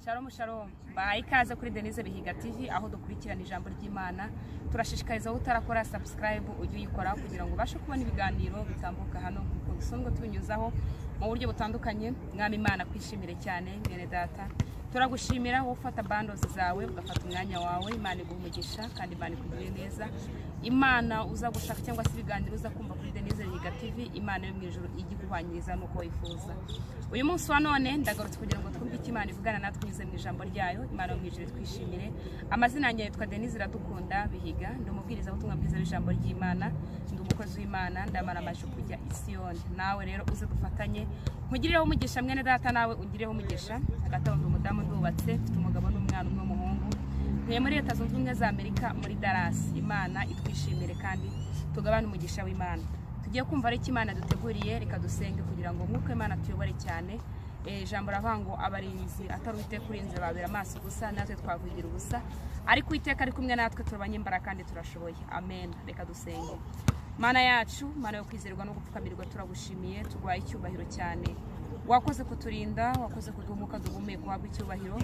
Shalom shalom. Bahaye ikaze kuri Denise Bihiga TV aho dukurikirana ijambo ry'Imana. Turashishikariza utarakora subscribe ujye uyikora kugira ngo ubashe kubona ibiganiro bitambuka hano kuko bisanzwe tubinyuzaho mu buryo butandukanye. Mwami Imana kwishimire cyane mwene data. Turagushimira wo ufata bandos zawe ugafata umwanya wawe. Imana iguhumugisha kandi Imana ikugirire neza. Imana uza gushaka cyangwa se ibiganiro uza kumva kuri Denise Bihiga TV, Imana yo mu ijuru igiguhanyiriza nuko wifuza. Uyu munsi wa none ndagarutse kugira ngo twumve Imana ivugana natwe nyuze mu ijambo ryayo. Imana yo mu ijuru twishimire. Amazina yanjye yitwa Denise Iradukunda Bihiga, ndi umubwiriza butumwa bwiza w'ijambo ry'Imana, ndi umukozi w'Imana, ndamara amaje kujya Isiyoni. Nawe rero uze dufatanye nkugireho umugisha mwene data, nawe ungireho umugisha. Agatabumva umudamu ndubatse, mfite umugabo n'umwana umwe w'umuhungu. Ntuye muri Leta Zunze Ubumwe za Amerika muri Dallas. Imana itwishimire kandi tugabane umugisha w'Imana. Tugiye kumva ari Imana duteguriye, reka dusenge kugira ngo mwuka Imana tuyobore cyane. Jambo ravango abarinzi atari Uwiteka urinze babera amaso gusa, natwe twavugira ubusa, ariko Uwiteka ari kumwe natwe turabanye imbaraga kandi turashoboye. Amen. Reka dusenge. Mana yacu, Mana yo kwizerwa no gupfukamirwa, turagushimiye, tugwaye icyubahiro cyane. Wakoze kuturinda, wakoze kuduhumuka duhumeka, wabwa icyubahiro.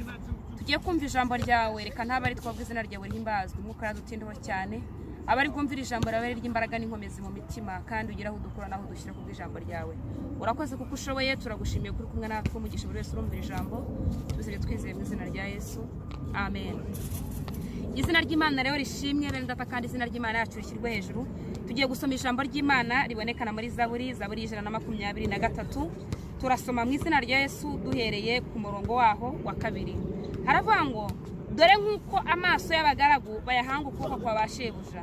Tugiye kumva ijambo ryawe, reka ntabari twabwe izina ryawe rihimbazwe, umwuka yadutindeho cyane. Abari kumvira ijambo ryawe ry'imbaraga n'inkomezi mu mitima, kandi ugira aho dukura naho dushyira ku ijambo ryawe. Urakoze kuko ushoboye, turagushimiye kuri kumwe natwe, umugisha buri wese urumvira ijambo. Tuzire twizeye mu izina rya Yesu. Amen. Izina ry'Imana rero rishimwe bene data, kandi izina ry'Imana yacu rishyirwe hejuru. Tugiye gusoma ijambo ry'Imana ribonekana muri Zaburi 123. Turasoma mu izina rya Yesu duhereye ku murongo waho wa 2. Haravuga ngo, dore nk'uko amaso y'abagaragu bayahanga ukuboko kwa bashebuja,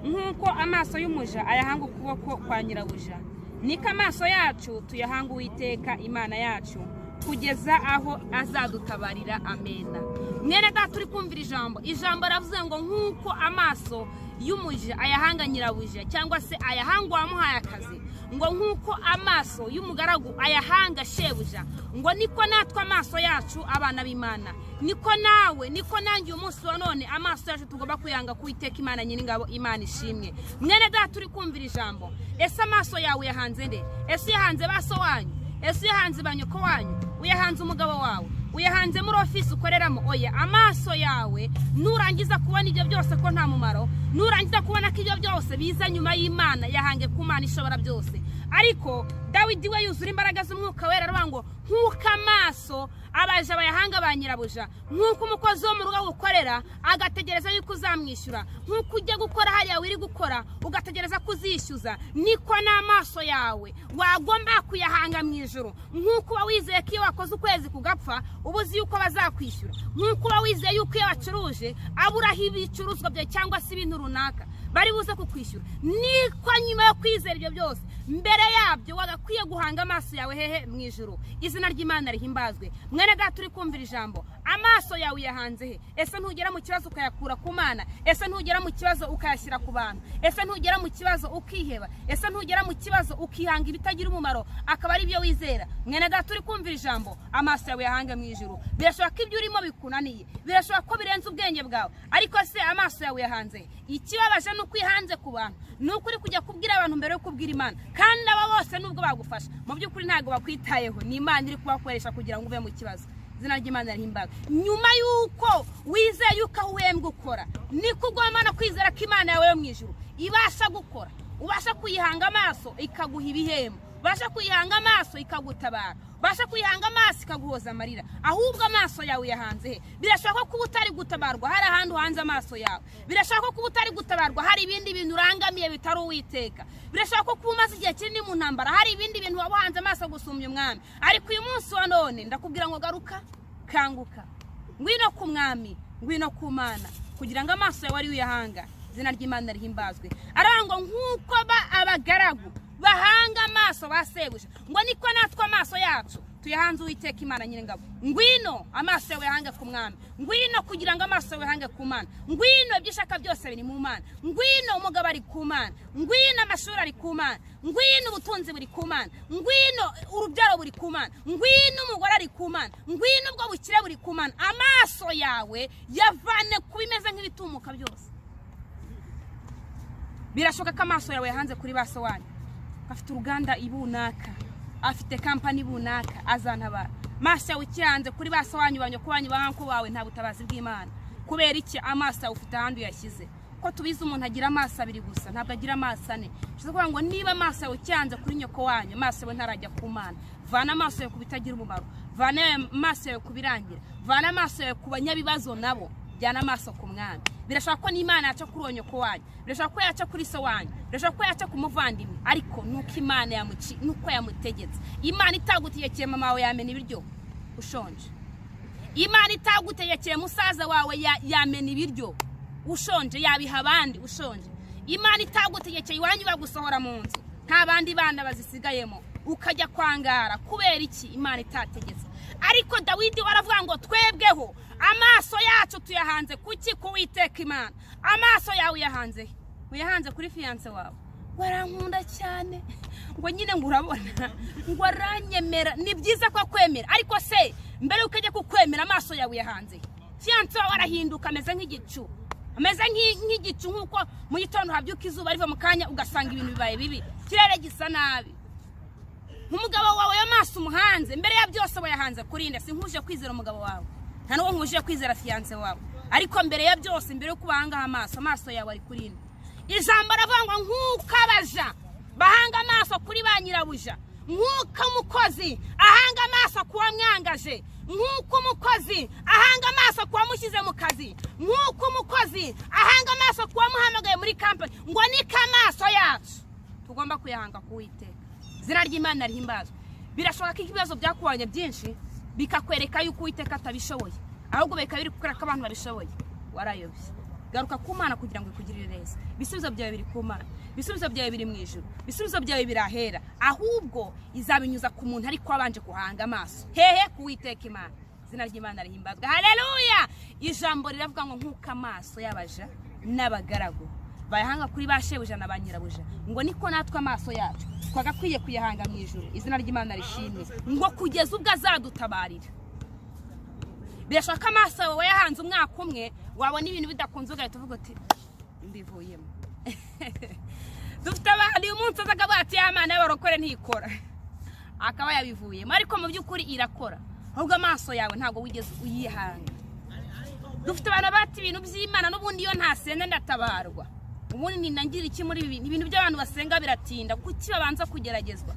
nk'uko amaso y'umuja ayahanga ukuboko kwa nyirabuja, niko amaso yacu tuyahanga Uwiteka Imana yacu kugeza aho azadutabarira. Amena. Mwene data turi kumvira ijambo ravuze ngo nk'uko amaso y'umuja ayahanga nyirabuja cyangwa se ayahanga wamuhaye akazi, ngo nk'uko amaso y'umugaragu ayahanga shebuja, ngo niko natwe amaso yacu abana b'Imana, niko nawe niko nanjye umunsi wa none amaso yacu tugomba kuyanga Uwiteka Imana nyiringabo, Imana ishimwe. Mwene data turi kumvira ijambo, ese amaso yawe yahanze nde? Ese yahanze baso wanyu? Ese yahanze banyoko wanyu? Uyahanze umugabo wawe? Uyahanze muri office ukoreramo? Oya, amaso yawe nurangiza kubona ibyo byose ko nta mumaro, nurangiza kubona ko ibyo byose biza nyuma y'Imana, yahange ku Mana ishobora byose. Ariko Dawidi we yuzura imbaraga z'umwuka wera aravuga ngo nk'uko amaso abaja bayahanga ba nyirabuja, nk'uko umukozi wo mu rugo gukorera agategereza yuko uzamwishyura, nk'uko ujya gukora hariya wiri gukora ugategereza kuzishyuza, niko n'amaso yawe wagomba kuyahanga mu ijuru. Nk'uko uba wizeye ko iyo wakoze ukwezi kugapfa ubuzi yuko bazakwishyura, nk'uko uba wizeye yuko iyo wacuruje aburaho ibicuruzwa byawe cyangwa se ibintu runaka bari buze kukwishyura, niko nyuma yo kwizera ibyo byose mbere yabyo wagakwiye guhanga amaso yawe hehe mu ijuru. Izina ry'Imana rihimbazwe. Mwene data turi kumvira ijambo, amaso yawe yahanze he? Ese ntugera mu kibazo ukayakura ku Mana? Ese ntugera mu kibazo ukayashyira ku bantu? Ese ntugera mu kibazo ukiheba? Ese ntugera mu kibazo ukihanga ibitagira umumaro akaba ari byo wizera? Mwene data turi kumvira ijambo, amaso yawe yahanga mu ijuru. Birashoboka ko ibyo urimo bikunaniye, birashoboka ko birenze ubwenge bwawe, ariko se amaso yawe yahanze he? Ikibabaje nuko ihanze ku bantu, nuko uri kujya kubwira abantu mbere yo kubwira Imana, kandi aba bose nubwo bagufasha mu by'ukuri ntago bakwitayeho. Ni Imana iri kubakoresha kugira ngo uve mu kibazo. Izina ry'Imana rihimbazwe. Nyuma yuko wizeye yuko uhembwa ukora, niko ugomba no kwizera ko Imana yawe yo mu ijuru ibasha gukora, ubasha kuyihanga amaso ikaguha ibihembo, ubasha kuyihanga amaso ikagutabara, ubasha kuyihanga amaso ikaguhoza amarira. Ahubwo amaso yawe yahanze he? Birashoboka ko utari gutabarwa hari ahandi hanze amaso yawe, birashoboka ko utari gutabarwa hari ibindi bintu urangamiye bitari Uwiteka, birashoboka ko umaze igihe kinini mu ntambara hari ibindi bintu wabuhanze amaso gusumbya umwami. Ariko uyu munsi wa none ndakubwira ngo garuka, kanguka, ngwino ku mwami, ngwino ku Mana kugira ngo amaso yawe ari uyahanga. Izina ry'Imana rihimbazwe. Arangwa nk'uko abagaragu bahanga amaso basebuja, ngo niko natwe amaso yacu tuyahanze Uwiteka Imana nyiringabo. Ngwino amaso yawe yahange ku mwami, ngwino kugira ngo amaso yawe yahange ku Mana, ngwino ibyishaka byose biri mu Mana, ngwino umugabo ari ku Mana, ngwino amashuri ari ku Mana, ngwino ubutunzi buri ku Mana, ngwino urubyaro buri ku Mana, ngwino umugore ari ku Mana, ngwino ubwo bukire buri ku Mana. Amaso yawe yavane ku bimeze nk'ibitumuka byose. Birashoboka ko amaso yawe yahanze kuri baso wanyu, afite uruganda ibunaka, afite kampani ibunaka azantabara, maso yawe ukihanze kuri baso wanyu banyoko banyu bahanko bawe nta butabazi bw'Imana kubera iki amaso yawe ufite ahandi yashyize ko tubize umuntu agira amaso abiri gusa ntabwo agira amaso ane cyo kuvuga ngo niba amaso yawe ukihanze kuri nyoko wanyu amaso yawe ntarajya ku Mana vana amaso yawe kubitagira umumaro vana amaso yawe kubirangira vana amaso yawe ku banyabibazo nabo jyana amaso ku Mwana birashaka ko n'Imana yaca kuri nyoko wanyu birashaka ko yaca kuri so wanyu birashaka ko yaca ku muvandimwe ariko nuko Imana yamuci nuko yamutegetse Imana itagutegekeye mama wawe yamena ibiryo ushonje Imana itagutegekeye musaza wawe yamena ibiryo ushonje yabiha abandi ushonje Imana itagutegekeye iwanyu bagusohora mu nzu nta bandi bana bazisigayemo ukajya kwangara kubera iki Imana itategetse ariko Dawidi waravuga ngo twebweho amaso yacu tuyahanze kuki kuwiteka Imana amaso yawe yahanze uyahanze kuri fiance wawe warankunda cyane ngo nyine ngo urabona ngo aranyemera ni byiza ko kwemera ariko se mbere ukajya kukwemera amaso yawe yahanze fiance wawe arahinduka ameze nk'igicu ameze nk'igicu nkuko mu gitondo habyuka izuba riva mu kanya ugasanga ibintu bibaye bibi kirere gisa nabi umugabo wawe amaso umuhanze mbere ya byose wayahanze kurinde sinkuje kwizera umugabo wawe nta n'uwo nkuje kwizera fiance wawe ariko mbere ya byose mbere yo kubanga amaso yawe ari kurinde ijambo ravangwa nkuko abaja bahanga amaso kuri ba nyirabuja nkuko umukozi ahanga amaso kuwa mwangaje nkuko umukozi ahanga amaso kuwa mushyize mu kazi nkuko umukozi ahanga amaso kuwa muhamagaye muri company ngo nika amaso yacu tugomba kuyahanga kuwiteka zina ry'Imana rihimbazwe birashoboka ko ibibazo byakuwanye byinshi bikakwereka yuko uwiteka atabishoboye ahubwo beka biri kukora ko abantu babishoboye warayobye garuka ku Mana kugira ngo ikugirire neza bisubizo byawe biri ku Mana bisubizo byawe biri mu ijuru bisubizo byawe birahera ahubwo izabinyuza ku muntu ariko abanje kuhanga amaso hehe kuwiteka Imana zina ry'Imana rihimbazwe haleluya ijambo riravuga ngo nkuko amaso yabaja n'abagaragu bayahanga kuri bashebuja na banyirabuja ngo niko natwe amaso yacu twagakwiye kuyahanga mu ijuru izina ry'Imana rishimwe ngo kugeza ubwo azadutabarira birashaka amaso yawe yahanze umwaka umwe wabona ibintu bidakunze ugahita uvuga uti mbivuyemo dufite abandi umunsi azaga bati Imana y'abarokore ntikora akaba yabivuyemo ariko mu by'ukuri irakora ahubwo amaso yawe ntago wigeze uyihanga dufite abantu bati ibintu by'Imana n'ubundi iyo ntasenga ndatabarwa ubundi ninangira iki muri ibi ibintu by'abantu basenga biratinda kuki babanza kugeragezwa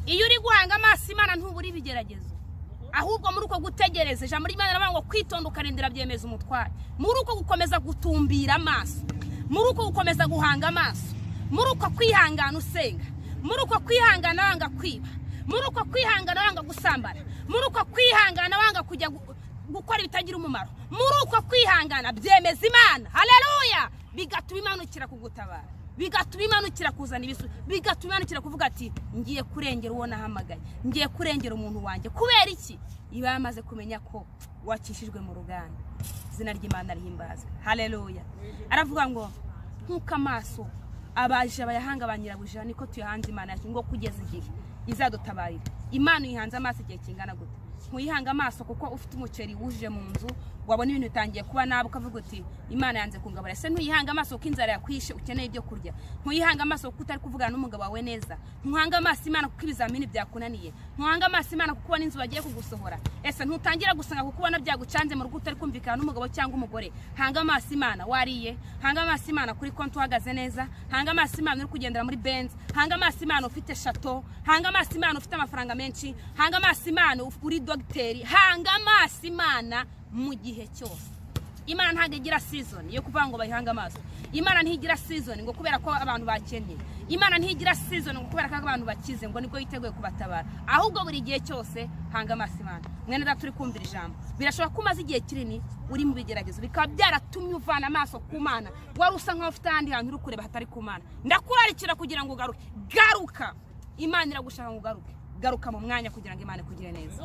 iyo uri guhanga amaso Imana ntuburi bigeragezo ahubwo muri uko gutegereza ijambo ry'Imana ravuga ngo kwitonda ukarindira byemeza umutware muri uko gukomeza gutumbira amaso muri uko gukomeza guhanga amaso muri uko kwihangana usenga muri uko kwihangana wanga kwiba muri uko kwihangana wanga gusambana muri uko kwihangana wanga kujya gukora bitagira umumaro muri uko kwihangana byemeza Imana haleluya bigatuma imanukira kugutabara bigatuma imanukira kuzana ibisu bigatuma imanukira kuvuga ati ngiye kurengera uwo nahamagaye ngiye kurengera umuntu wanjye kubera iki iba yamaze kumenya ko wakishijwe mu ruganda izina ry'Imana rihimbazwe haleluya aravuga ngo nkuko amaso abaje abayahanga banyirabuja niko tuyahanze Imana yacu ngo kugeza igihe izadutabarira Imana uyihanze amaso igihe kingana gute ntuyihanga amaso kuko ufite umuceri wuje mu nzu wabona ibintu bitangiye kuba nabo ukavuga uti Imana yanze kungabara se ntuyihanga amaso kuko inzara yakwishe ukeneye ibyo kurya ntuyihanga amaso kuko utari kuvugana n'umugabo wawe neza ntuhanga amaso Imana kuko ibizamini byakunaniye ntuhanga amaso Imana kuko ubona inzu bagiye kugusohora ese ntutangira gusanga kuko ubona byagucanze mu rugo utari kumvikana n'umugabo cyangwa umugore hanga amaso Imana wariye hanga amaso Imana kuri konti uhagaze neza hanga amaso Imana uri kugendera muri Benz hanga amaso Imana ufite chateau hanga amaso Imana ufite amafaranga menshi hanga amaso Imana uri dogiteri hanga amaso Imana mu gihe cyose Imana ntago igira season yo kuvuga ngo bayihanga amaso Imana ntigira season ngo kubera ko abantu bakennye Imana ntigira season ngo kubera ko abantu bakize ngo nibwo yiteguye kubatabara ahubwo buri gihe cyose hanga amaso Imana mwene da turi kumvira ijambo birashobora kumaza igihe kirini uri mu bigeragezo bikaba byaratumye uvana amaso ku Mana wari usa nkaho ufite ahandi hantu uri kureba hatari ku Mana ndakurarikira kugira ngo ugaruke garuka Imana iragushaka ngo ugaruke garuka mu mwanya kugira ngo Imana ikugire neza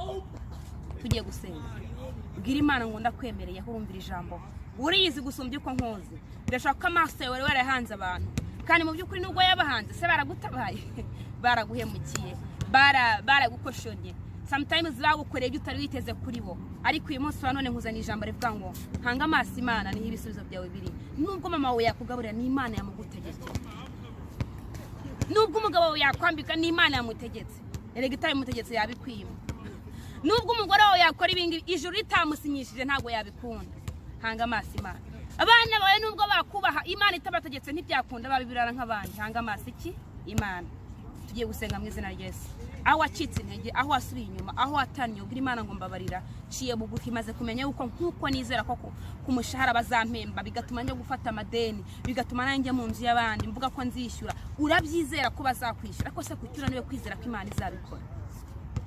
tugiye gusenga bwira Imana ngo ndakwemereye kurumvira ijambo uriyizi gusumbya uko nkoze birashaka ko amaso yawe warahanze abantu kandi mu by'ukuri nubwo yabahanze se baragutabaye baraguhemukiye baragukoshonye sometimes bagukoreye ibyo utari witeze kuri bo ariko uyu munsi wa none nkuzana ijambo rivuga ngo hanga amaso Imana niho ibisubizo byawe biri nubwo mama wawe yakugaburira ni Imana yamugutegetse nubwo umugabo wawe yakwambika ni Imana yamutegetse erega itaye mutegetse yabikwima nubwo umugore wawe yakora ibingi ijuru ritamusinyishije ntago yabikunda hanga amaso Imana abana bawe nubwo bakubaha Imana itabategetse ntibyakunda babibirana nk'abandi hanga amaso iki Imana tugiye gusenga mu izina rya Yesu aho wacitse intege aho wasubiye inyuma aho watanye ubwira Imana ngo mbabarira ciye bugufi maze kumenya yuko nkuko nizera ko ku mushahara bazampemba bigatuma njya gufata amadeni bigatuma nanjye mu nzu y'abandi mvuga ko nzishyura urabyizera ko bazakwishyura ko se kucyura niwe kwizera ko Imana izabikora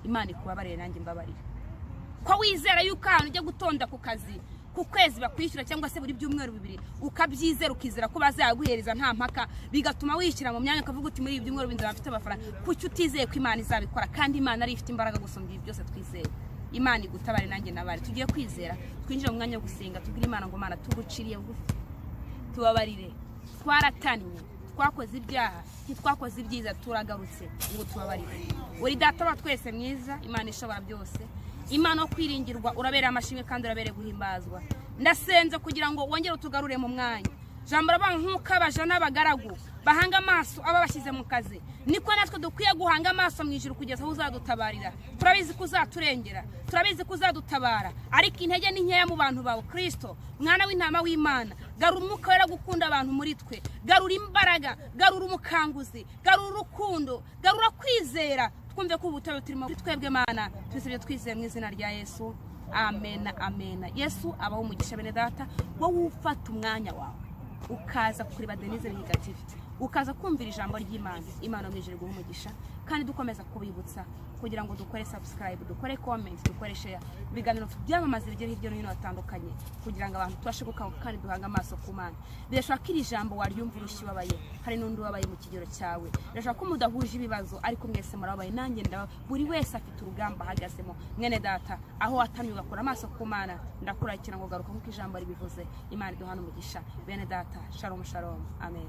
Imana ikubabarire nanjye mbabarira ko wizera yuko ahantu ujya gutonda ku kazi ku kwezi bakwishyura cyangwa se buri byumweru bibiri ukabyizera ukizera ko bazaguhereza nta mpaka bigatuma wishyira mu myanya ukavuga uti muri ibyumweru binzira bafite amafaranga kuki utizeye ko Imana izabikora kandi Imana ari ifite imbaraga gusumba ibi byose twizeye Imana igutabare nanjye nabari tugiye kwizera twinjira mu mwanya wo gusenga tugira Imana ngo Mana tuguciriye bugufi tubabarire twaratanye twakoze ibyaha ntitwakoze ibyiza turagarutse ngo tubabarire uri data wa twese mwiza Imana ishobora byose Imana yo kwiringirwa urabera amashimwe kandi urabere guhimbazwa ndasenze kugira ngo wongere utugarure mu mwanya jambo rabanka nkuko abaja n'abagaragu bahanga amaso aba bashyize mu kazi niko natwe dukwiye guhanga amaso mu ijuru kugeza aho uzadutabarira turabizi ko uzaturengera turabizi ko uzadutabara ariko intege ni nkeya mu bantu bawe Kristo mwana w'intama w'Imana garura umwuka wera gukunda abantu muri twe garura imbaraga garura umukanguzi garura urukundo garura kwizera twumve ko ubutabe turimo twebwe Mana twisabye twizeye mu izina rya Yesu amen amen Yesu abaho umugisha bene data wowe ufata umwanya wawe ukaza kuri Denise Bihigative ukaza kumvira ijambo ry'Imana Imana mwijere guha umugisha kandi dukomeza kubibutsa kugira ngo dukore subscribe dukore comment dukore share biganiro byamamaza bigere hirya no hino hatandukanye kugira ngo abantu tubashe gukanguka kandi duhanga amaso ku Mana birashaka ko iri jambo waryumva urushyi babaye hari n'undi wabaye mu kigero cyawe birashaka ko mudahuje ibibazo ariko mwese murabaye nanjye ndaba buri wese afite urugamba ahagazemo mwene data aho watamye ugakora amaso ku Mana ndakurakira ngo garuka nkuko ijambo ribivuze Imana iduhana umugisha bene data shalom shalom amen